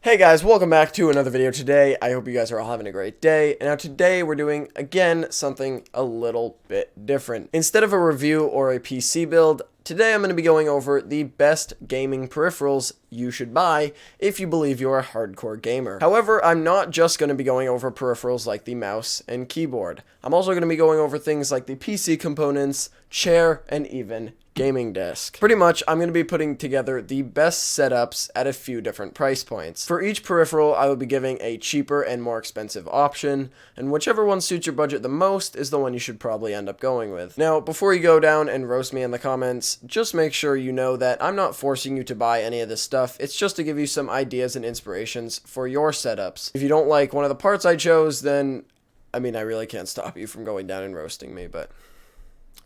Hey guys, welcome back to another video today. I hope you guys are all having a great day. And now today we're doing, again, something a little bit different. Instead of a review or a PC build, today I'm going to be going over the best gaming peripherals you should buy if you believe you're a hardcore gamer. However, I'm not just going to be going over peripherals like the mouse and keyboard. I'm also going to be going over things like the PC components, chair, and even gaming desk. Pretty much, I'm going to be putting together the best setups at a few different price points. For each peripheral, I will be giving a cheaper and more expensive option, and whichever one suits your budget the most is the one you should probably end up going with. Now, before you go down and roast me in the comments, just make sure you know that I'm not forcing you to buy any of this stuff. It's just to give you some ideas and inspirations for your setups. If you don't like one of the parts I chose, then, I really can't stop you from going down and roasting me, but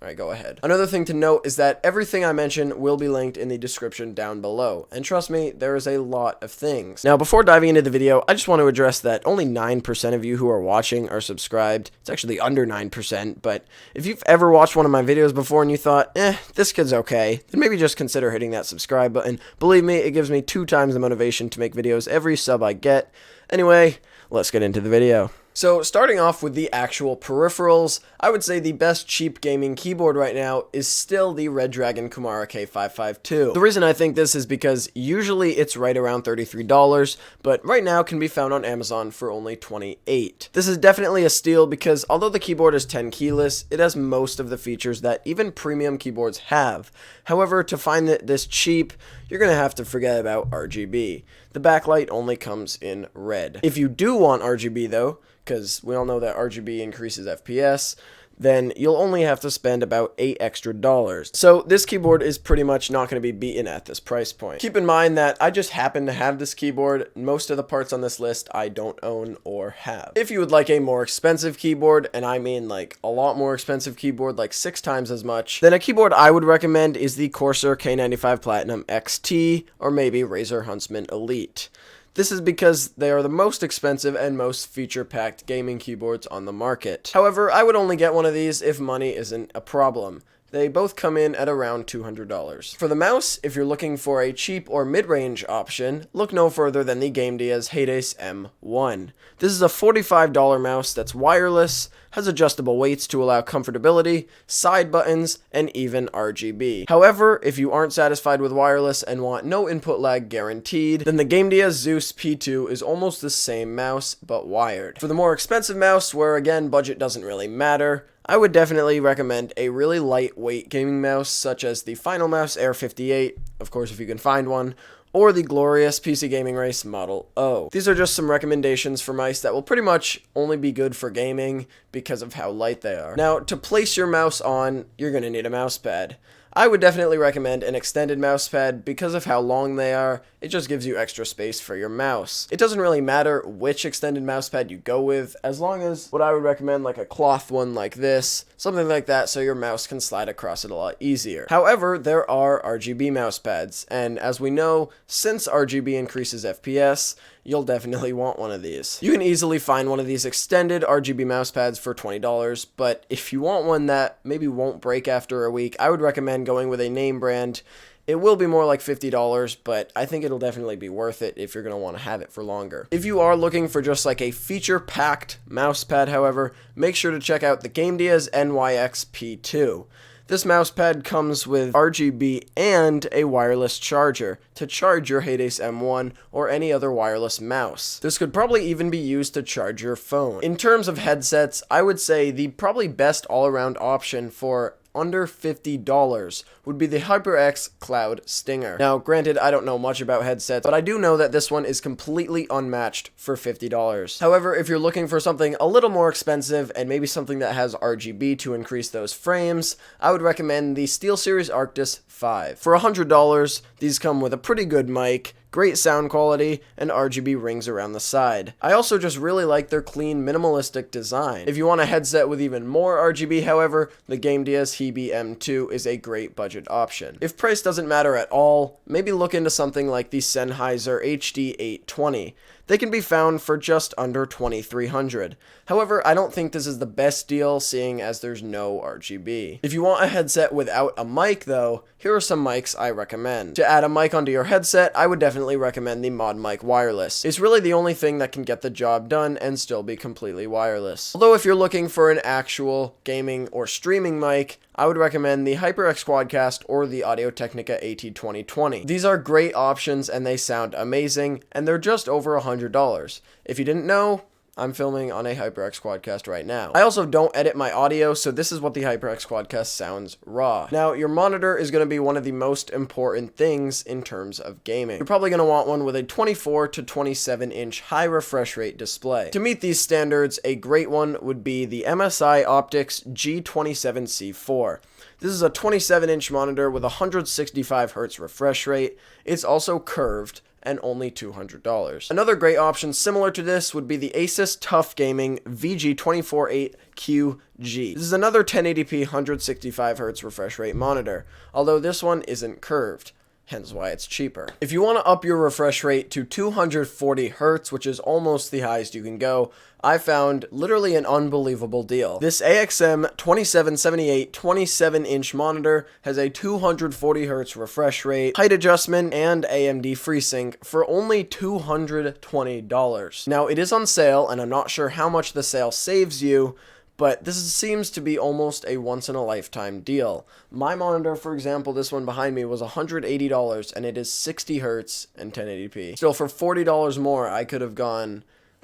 alright, go ahead. Another thing to note is that everything I mention will be linked in the description down below. And trust me, there is a lot of things. Now, before diving into the video, I just want to address that only 9% of you who are watching are subscribed. It's actually under 9%, but if you've ever watched one of my videos before and you thought, this kid's okay, then maybe just consider hitting that subscribe button. Believe me, it gives me 2 times the motivation to make videos every sub I get. Anyway, let's get into the video. So, starting off with the actual peripherals, I would say the best cheap gaming keyboard right now is still the Redragon Kumara K552. The reason I think this is because usually it's right around $33, but right now can be found on Amazon for only $28. This is definitely a steal because although the keyboard is 10 keyless, it has most of the features that even premium keyboards have. However, to find it this cheap, you're going to have to forget about RGB. The backlight only comes in red. If you do want RGB though, because we all know that RGB increases FPS, then you'll only have to spend about $8 extra. So this keyboard is pretty much not going to be beaten at this price point. Keep in mind that I just happen to have this keyboard. Most of the parts on this list I don't own or have. If you would like a more expensive keyboard, and I mean like a lot more expensive keyboard, like 6 times as much, then a keyboard I would recommend is the Corsair K95 Platinum XT or maybe Razer Huntsman Elite. This is because they are the most expensive and most feature-packed gaming keyboards on the market. However, I would only get one of these if money isn't a problem. They both come in at around $200. For the mouse, if you're looking for a cheap or mid-range option, look no further than the Gamdias Hebe M1. This is a $45 mouse that's wireless, has adjustable weights to allow comfortability, side buttons, and even RGB. However, if you aren't satisfied with wireless and want no input lag guaranteed, then the Gamdias Zeus P2 is almost the same mouse, but wired. For the more expensive mouse, where again budget doesn't really matter, I would definitely recommend a really lightweight gaming mouse such as the Finalmouse Air 58, of course if you can find one, or the glorious PC Gaming Race Model O. These are just some recommendations for mice that will pretty much only be good for gaming because of how light they are. Now, to place your mouse on, you're going to need a mouse pad. I would definitely recommend an extended mouse pad because of how long they are. It just gives you extra space for your mouse. It doesn't really matter which extended mouse pad you go with, as long as what I would recommend like a cloth one like this, something like that so your mouse can slide across it a lot easier. However, there are RGB mouse pads, and as we know, since RGB increases FPS, you'll definitely want one of these. You can easily find one of these extended RGB mouse pads for $20, but if you want one that maybe won't break after a week, I would recommend going with a name brand. It will be more like $50, but I think it'll definitely be worth it if you're going to want to have it for longer. If you are looking for just like a feature-packed mouse pad, however, make sure to check out the Gamdias NYX P2. This mousepad comes with RGB and a wireless charger to charge your Hebe M1 or any other wireless mouse. This could probably even be used to charge your phone. In terms of headsets, I would say the probably best all-around option for under $50 would be the HyperX Cloud Stinger. Now, granted, I don't know much about headsets, but I do know that this one is completely unmatched for $50. However, if you're looking for something a little more expensive and maybe something that has RGB to increase those frames, I would recommend the Steelseries Arctis 5. For $100, these come with a pretty good mic, great sound quality, and RGB rings around the side. I also just really like their clean, minimalistic design. If you want a headset with even more RGB, however, the Gamdias Hebe M2 is a great budget option. If price doesn't matter at all, maybe look into something like the Sennheiser HD820. They can be found for just under $2,300. However, I don't think this is the best deal, seeing as there's no RGB. If you want a headset without a mic though, here are some mics I recommend. To add a mic onto your headset, I would definitely definitely recommend the Modmic wireless. It's really the only thing that can get the job done and still be completely wireless. Although if you're looking for an actual gaming or streaming mic, I would recommend the HyperX Quadcast or the Audio-Technica AT2020. These are great options and they sound amazing, and they're just over $100. If you didn't know, I'm filming on a HyperX Quadcast right now. I also don't edit my audio, so this is what the HyperX Quadcast sounds raw. Now, your monitor is going to be one of the most important things in terms of gaming. You're probably going to want one with a 24 to 27 inch high refresh rate display. To meet these standards, a great one would be the MSI Optix G27C4. This is a 27 inch monitor with 165 Hz refresh rate. It's also curved and only $200. Another great option similar to this would be the Asus TUF Gaming VG248QG. This is another 1080p 165 Hz refresh rate monitor, although this one isn't curved, hence why it's cheaper. If you want to up your refresh rate to 240 Hz, which is almost the highest you can go, I found literally an unbelievable deal. This AXM 2778 27-inch monitor has a 240 Hz refresh rate, height adjustment, and AMD FreeSync for only $220. Now, it is on sale, and I'm not sure how much the sale saves you, but this seems to be almost a once-in-a-lifetime deal. My monitor, for example, this one behind me, was $180, and it is 60 Hz and 1080p. Still, for $40 more, I could have gone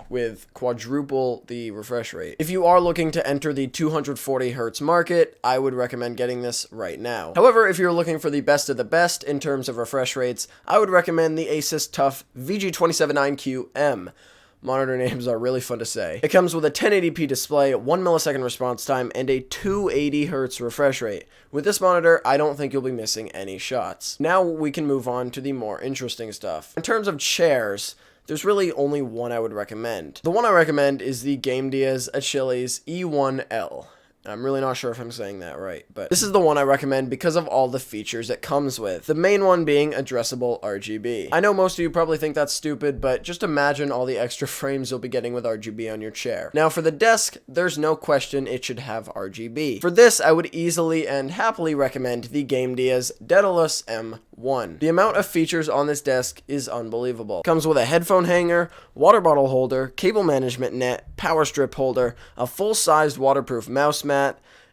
with quadruple the refresh rate. If you are looking to enter the 240 Hz market, I would recommend getting this right now. However, if you're looking for the best of the best in terms of refresh rates, I would recommend the Asus TUF VG279QM. Monitor names are really fun to say. It comes with a 1080p display, 1 millisecond response time, and a 280 Hz refresh rate. With this monitor, I don't think you'll be missing any shots. Now we can move on to the more interesting stuff. In terms of chairs, there's really only one I would recommend. The one I recommend is the Gamdias Achilles E1L. I'm really not sure if I'm saying that right, but this is the one I recommend because of all the features it comes with. The main one being addressable RGB. I know most of you probably think that's stupid, but just imagine all the extra frames you'll be getting with RGB on your chair. Now for the desk, there's no question it should have RGB. For this, I would easily and happily recommend the Gamdias Daedalus M1. The amount of features on this desk is unbelievable. It comes with a headphone hanger, water bottle holder, cable management net, power strip holder, a full-sized waterproof mouse mat,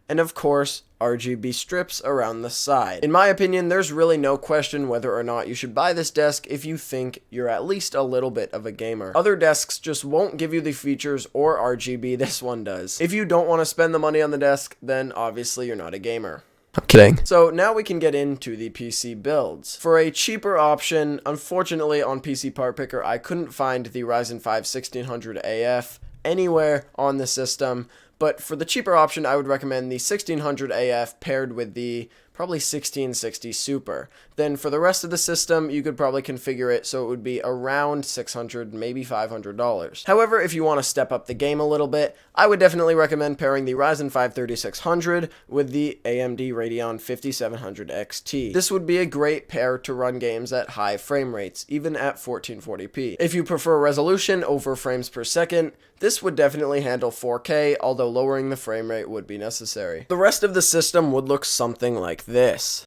and of course, RGB strips around the side. In my opinion, there's really no question whether or not you should buy this desk if you think you're at least a little bit of a gamer. Other desks just won't give you the features or RGB this one does. If you don't want to spend the money on the desk, then obviously you're not a gamer. I'm kidding. So now we can get into the PC builds. For a cheaper option, unfortunately on PC Part Picker, I couldn't find the Ryzen 5 1600AF anywhere on the system. But for the cheaper option, I would recommend the 1600AF paired with the probably 1660 Super. Then for the rest of the system, you could probably configure it so it would be around $600, maybe $500. However, if you want to step up the game a little bit, I would definitely recommend pairing the Ryzen 5 3600 with the AMD Radeon 5700 XT. This would be a great pair to run games at high frame rates, even at 1440p. If you prefer resolution over frames per second, this would definitely handle 4K, although lowering the frame rate would be necessary. The rest of the system would look something like this.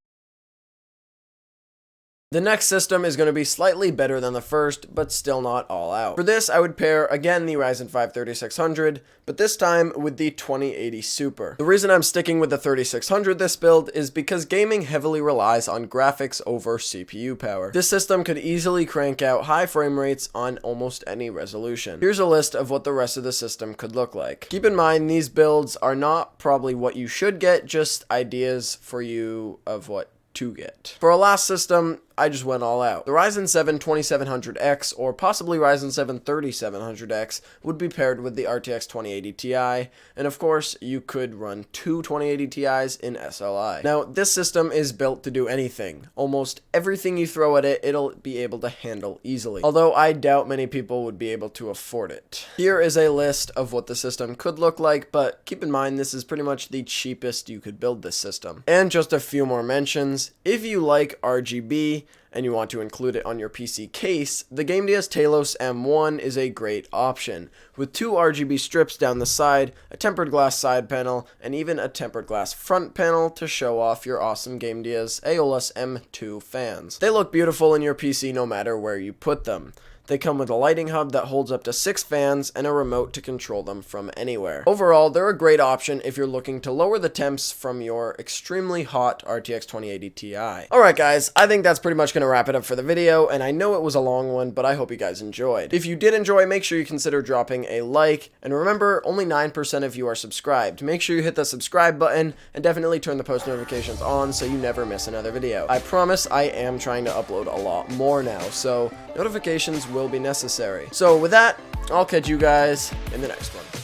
The next system is going to be slightly better than the first, but still not all out. For this, I would pair again the Ryzen 5 3600, but this time with the 2080 Super. The reason I'm sticking with the 3600 this build is because gaming heavily relies on graphics over CPU power. This system could easily crank out high frame rates on almost any resolution. Here's a list of what the rest of the system could look like. Keep in mind, these builds are not probably what you should get, just ideas for you of what to get. For our last system, I just went all out. The Ryzen 7 2700X or possibly Ryzen 7 3700X would be paired with the RTX 2080 Ti, and of course, you could run two 2080 Ti's in SLI. Now, this system is built to do anything. Almost everything you throw at it, it'll be able to handle easily, although I doubt many people would be able to afford it. Here is a list of what the system could look like, but keep in mind this is pretty much the cheapest you could build this system. And just a few more mentions. If you like RGB, and you want to include it on your PC case, the Gamdias Talos M1 is a great option, with 2 RGB strips down the side, a tempered glass side panel, and even a tempered glass front panel to show off your awesome Gamdias Aeolus M2 fans. They look beautiful in your PC no matter where you put them. They come with a lighting hub that holds up to 6 fans and a remote to control them from anywhere. Overall, they're a great option if you're looking to lower the temps from your extremely hot RTX 2080 Ti. Alright guys, I think that's pretty much going to wrap it up for the video, and I know it was a long one, but I hope you guys enjoyed. If you did enjoy, make sure you consider dropping a like, and remember, only 9% of you are subscribed. Make sure you hit the subscribe button, and definitely turn the post notifications on so you never miss another video. I promise I am trying to upload a lot more now, so notifications will be necessary. So with that, I'll catch you guys in the next one.